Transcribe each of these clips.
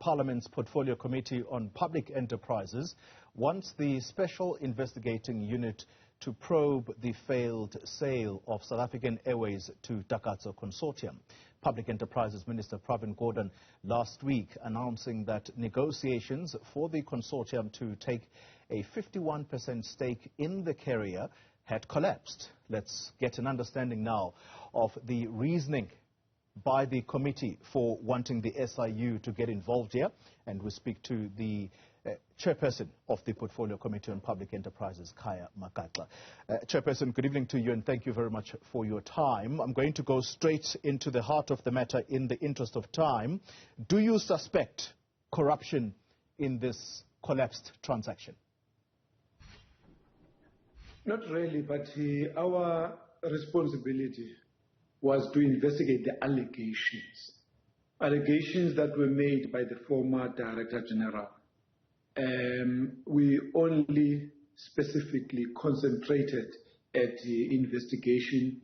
Parliament's Portfolio Committee on Public Enterprises wants the Special Investigating Unit to probe the failed sale of South African Airways to Takatso Consortium. Public Enterprises Minister Pravin Gordhan last week announcing that negotiations for the consortium to take a 51% stake in the carrier had collapsed. Let's get an understanding now of the reasoning by the committee for wanting the SIU to get involved here. And we speak to the chairperson of the Portfolio Committee on Public Enterprises, Khaya Magaxa. Chairperson, good evening to you and thank you very much for your time. I'm going to go straight into the heart of the matter in the interest of time. Do you suspect corruption in this collapsed transaction? Not really, but our responsibility was to investigate the allegations that were made by the former Director General. We only specifically concentrated at the investigation,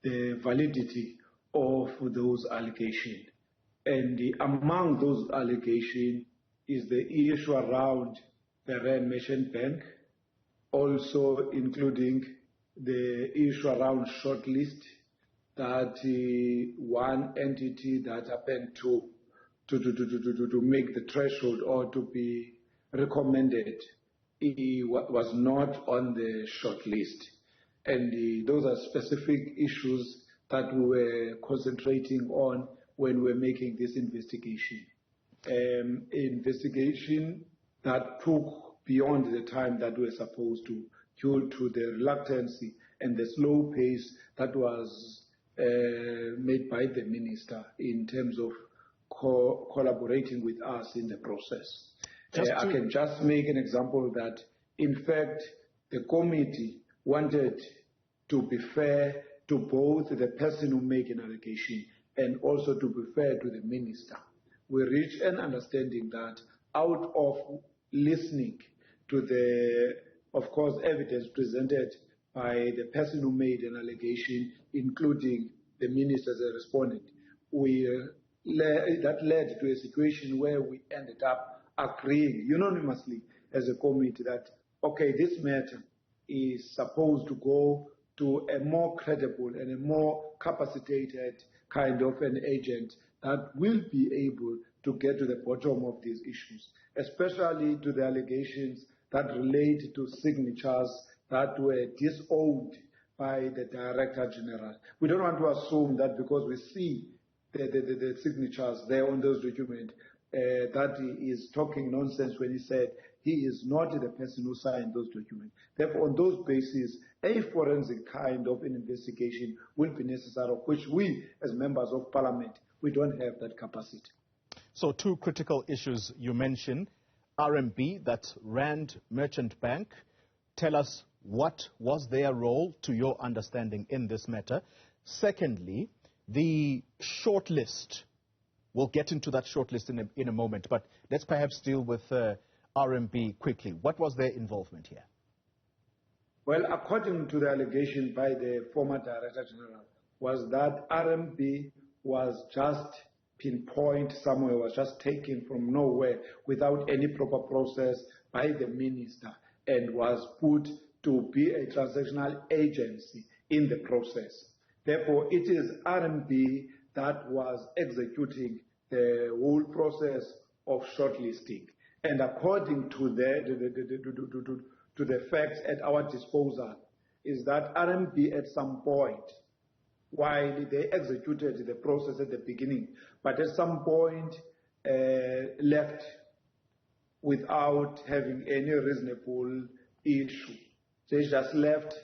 the validity of those allegations. And among those allegations is the issue around the Rand Merchant Bank, also including the issue around shortlist, that one entity that happened to make the threshold or to be recommended was not on the shortlist. And those are specific issues that we were concentrating on when we were making this investigation. Investigation that took beyond the time that we were supposed to, due to the reluctance and the slow pace that was made by the minister in terms of collaborating with us in the process. I can just make an example that, in fact, the committee wanted to be fair to both the person who made an allegation and also to be fair to the minister. We reached an understanding that out of listening to the, of course, evidence presented by the person who made an allegation, including the minister as a respondent, that led to a situation where we ended up agreeing unanimously as a committee that, okay, this matter is supposed to go to a more credible and a more capacitated kind of an agent that will be able to get to the bottom of these issues, especially to the allegations that relate to signatures that were disowned by the Director General. We don't want to assume that because we see the signatures there on those documents, that he is talking nonsense when he said he is not the person who signed those documents. Therefore, on those bases, a forensic kind of an investigation will be necessary, of which we, as members of Parliament, we don't have that capacity. So two critical issues you mentioned. RMB, that's Rand Merchant Bank. Tell us what was their role, to your understanding, in this matter. Secondly, the shortlist. We'll get into that shortlist in a moment, but let's perhaps deal with RMB quickly. What was their involvement here? Well, according to the allegation by the former Director General, was that RMB was just pinpoint somewhere, was just taken from nowhere without any proper process by the minister and was put to be a transactional agency in the process. Therefore, it is RMB that was executing the whole process of shortlisting. And according to the facts at our disposal, is that RMB at some point, while they executed the process at the beginning, but at some point left without having any reasonable issue. They just left,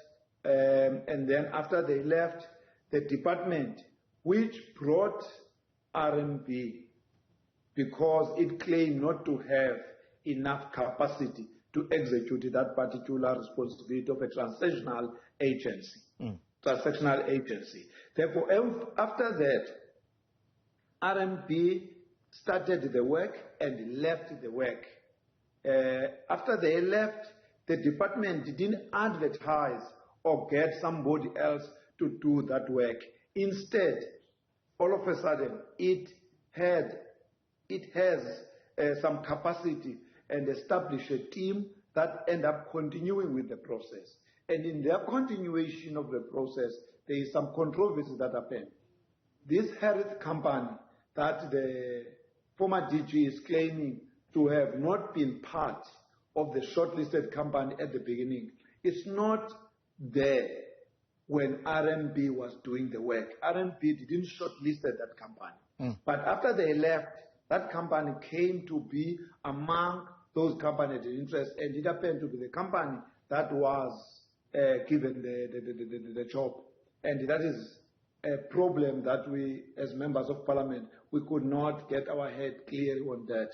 and then after they left, the department which brought RMB, because it claimed not to have enough capacity to execute that particular responsibility of a transactional agency. Transactional agency. Therefore, after that, RMB started the work and left the work. After they left, the department didn't advertise or get somebody else to do that work. Instead, all of a sudden, it has some capacity and establish a team that end up continuing with the process. And in their continuation of the process, there is some controversy that happened. This Harith company that the former DG is claiming to have not been part of the shortlisted company at the beginning, it's not there when RMB was doing the work. RMB didn't shortlist that company. But after they left, that company came to be among those companies of interest, and it happened to be the company that was given the job. And that is a problem that we, as members of parliament, we could not get our head clear on that.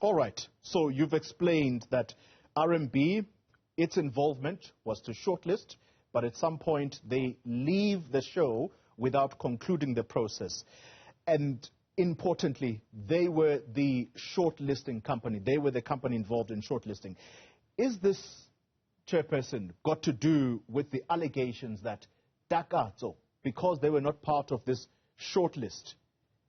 All right. So you've explained that RMB, its involvement was to shortlist, but at some point they leave the show without concluding the process. And importantly, they were the shortlisting company. They were the company involved in shortlisting. Is this, Chairperson, got to do with the allegations that Takatso, because they were not part of this shortlist,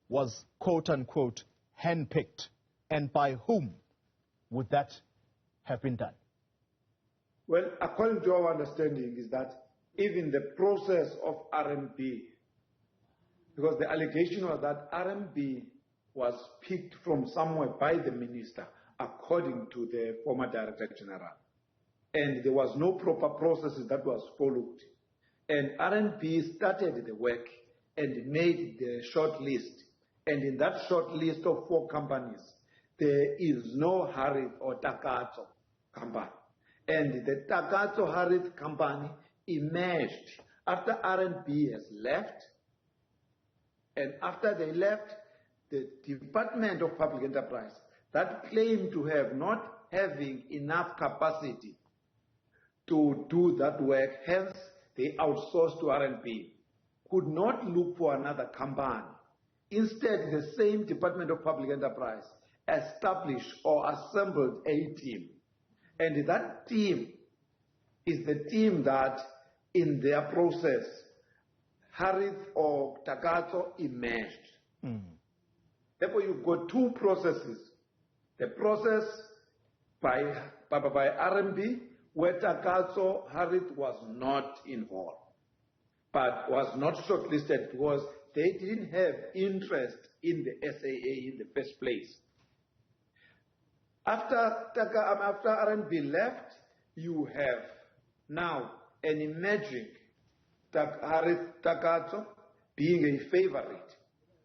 was quote-unquote handpicked? And by whom would that have been done? Well, according to our understanding is that even the process of RMB, because the allegation was that RMB was picked from somewhere by the minister, according to the former Director General. And there was no proper processes that was followed. And RMB started the work and made the short list. And in that short list of 4 companies, there is no Harith or Takatso company. And the Takatso Harith company emerged after RMB has left. And after they left, the Department of Public Enterprise that claimed to have not having enough capacity to do that work, hence they outsourced to RMB, could not look for another company. Instead, the same Department of Public Enterprise established or assembled a team. And that team is the team that, in their process, Harith or Takatso emerged. Therefore, you've got 2 processes. The process by RMB, where Takatso Harith was not involved, but was not shortlisted because they didn't have interest in the SAA in the first place. After RMB left, you have now an emerging Harith Takatso being a favorite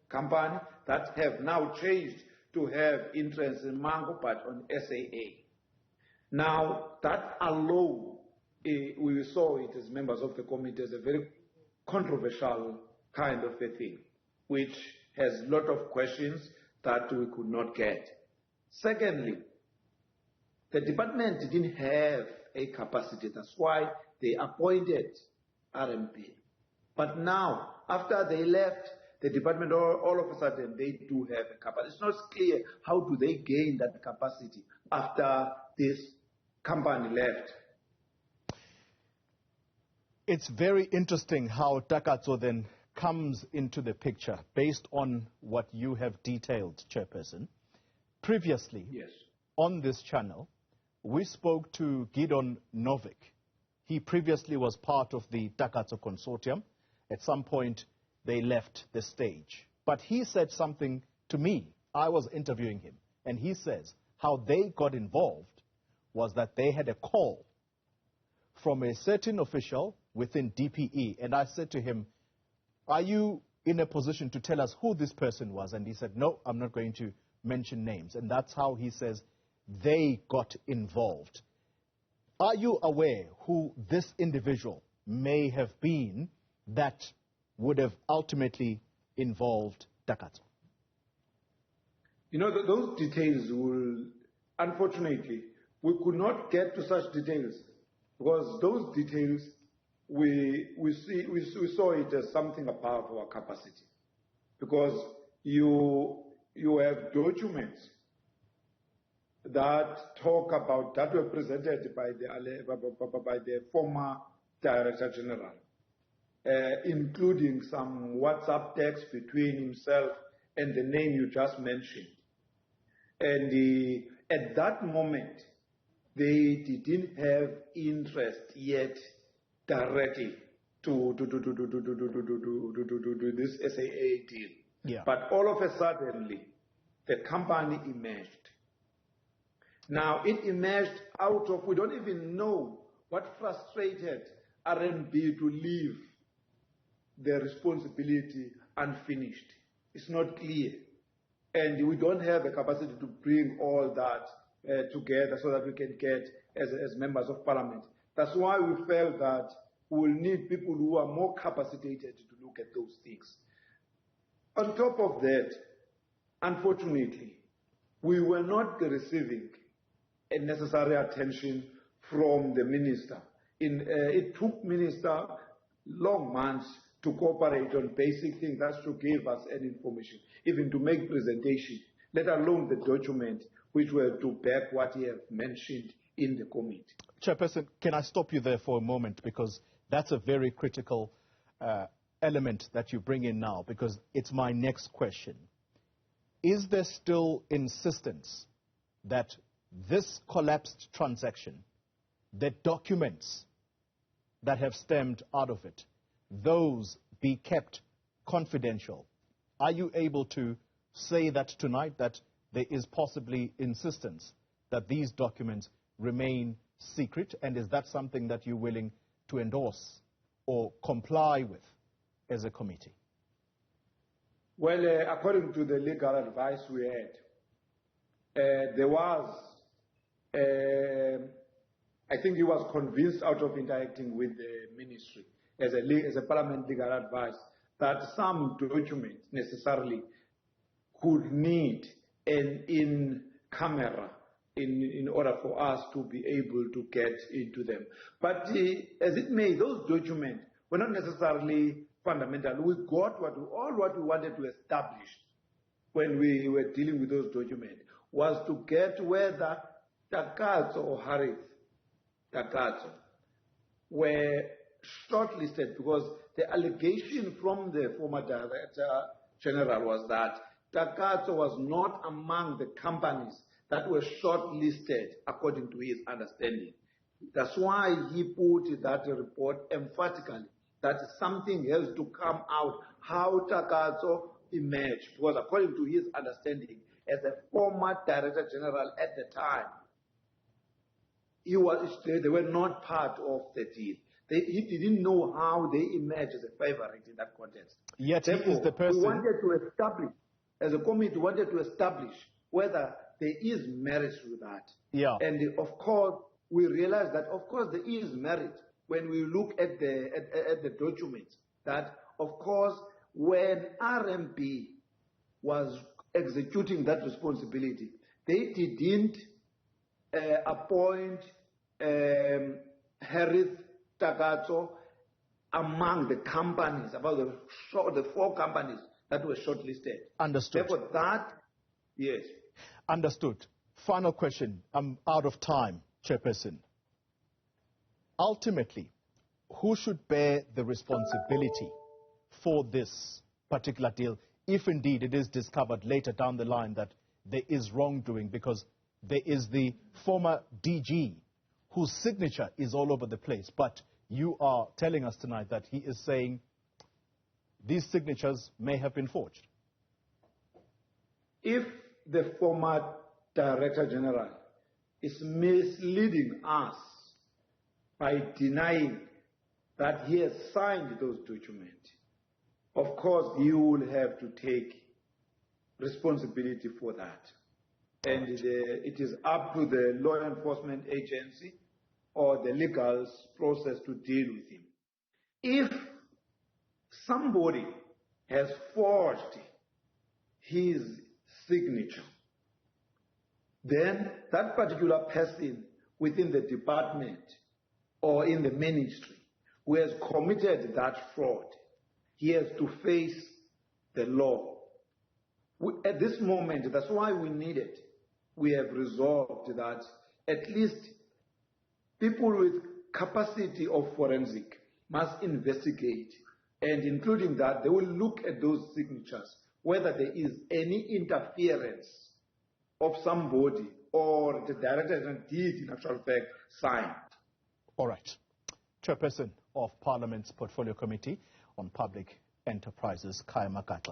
company that have now changed to have interest in Mango but on SAA. Now, that alone, we saw it as members of the committee as a very controversial kind of a thing, which has a lot of questions that we could not get. Secondly, the department didn't have a capacity. That's why they appointed RMB. But now, after they left, the department all of a sudden, they do have a capacity. It's not clear how do they gain that capacity after this company left. It's very interesting how Takatso then comes into the picture based on what you have detailed, Chairperson. Previously, yes, on this channel, we spoke to Gideon Novik. He previously was part of the Takatso consortium. At some point, they left the stage. But he said something to me. I was interviewing him, and he says how they got involved was that they had a call from a certain official within DPE, and I said to him, are you in a position to tell us who this person was? And he said, no, I'm not going to mention names. And that's how he says they got involved. Are you aware who this individual may have been that would have ultimately involved Takatso? You know, those details will, unfortunately, we could not get to such details because those details, we saw it as something above our capacity. Because you have documents that talk about, that were presented by the former Director General, including some WhatsApp text between himself and the name you just mentioned. And at that moment, they didn't have interest yet directly to this SAA deal. Yeah. But all of a sudden, the company emerged. Now, it emerged out of, we don't even know what frustrated RMB to leave the responsibility unfinished. It's not clear. And we don't have the capacity to bring all that together so that we can get, as members of parliament. That's why we felt that we will need people who are more capacitated to look at those things. On top of that, unfortunately, we were not receiving a necessary attention from the minister. It took minister long months to cooperate on basic things, that's to give us any information, even to make presentation, let alone the document which were to back what he have mentioned in the committee. Chairperson, can I stop you there for a moment, because that's a very critical element that you bring in now, because it's my next question. Is there still insistence that this collapsed transaction, the documents that have stemmed out of it, those be kept confidential? Are you able to say that tonight, that there is possibly insistence that these documents remain secret, and is that something that you're willing to endorse or comply with as a committee? Well, according to the legal advice we had, there was, I think he was convinced out of interacting with the ministry as a parliament legal advice that some documents necessarily could need an in-camera in order for us to be able to get into them. But as it may, those documents were not necessarily fundamental. We got all what we wanted to establish when we were dealing with those documents was to get whether Takatso or Harith Takatso were shortlisted, because the allegation from the former Director General was that Takatso was not among the companies that were shortlisted according to his understanding. That's why he put that report emphatically, that something has to come out, how Takatso emerged, because according to his understanding, as a former Director General at the time, they were not part of the deal. He didn't know how they emerged as a favorite in that context. Yet he is the person. We wanted to establish, as a committee, wanted to establish whether there is merit to that. Yeah. And of course, we realized that of course there is merit when we look at the documents. That of course, when RMB was executing that responsibility, they didn't appoint Harith Takatso among the companies, about the 4 companies that were shortlisted. Understood. Therefore, that, yes. Understood. Final question. I'm out of time, Chairperson. Ultimately, who should bear the responsibility for this particular deal, if indeed it is discovered later down the line that there is wrongdoing, because there is the former DG whose signature is all over the place, but you are telling us tonight that he is saying these signatures may have been forged? If the former Director General is misleading us by denying that he has signed those documents, of course he will have to take responsibility for that. And it is up to the law enforcement agency or the legal process to deal with him. If somebody has forged his signature, then that particular person within the department or in the ministry who has committed that fraud, he has to face the law. At this moment, that's why we need it. We have resolved that at least people with capacity of forensic must investigate, and including that, they will look at those signatures, whether there is any interference of somebody or the director did, in actual fact, sign. All right. Chairperson of Parliament's Portfolio Committee on Public Enterprises, Khaya Magaxa.